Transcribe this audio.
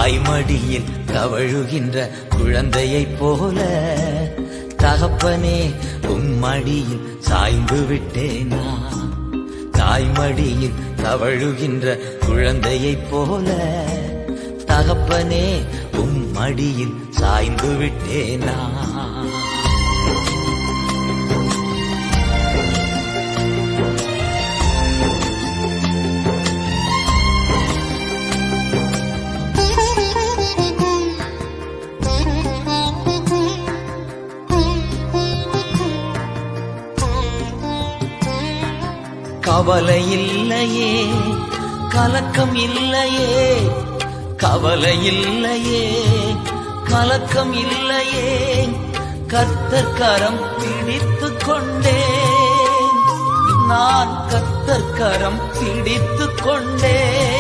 தாய்மடியில் தவழுகின்ற குழந்தையைப் போல தகப்பனே உம்மடியில் சாய்ந்து விட்டேனா. தாய்மடியில் தவழுகின்ற குழந்தையைப் போல தகப்பனே உம்மடியில் சாய்ந்து விட்டேனா. கவலை இல்லையே, கலக்கம் இல்லையே, கவலை இல்லையே, கலக்கம் இல்லையே, கர்த்தர் கரம் பிடித்துக் கொண்டேன், நான் கர்த்தர் கரம் பிடித்துக் கொண்டேன்.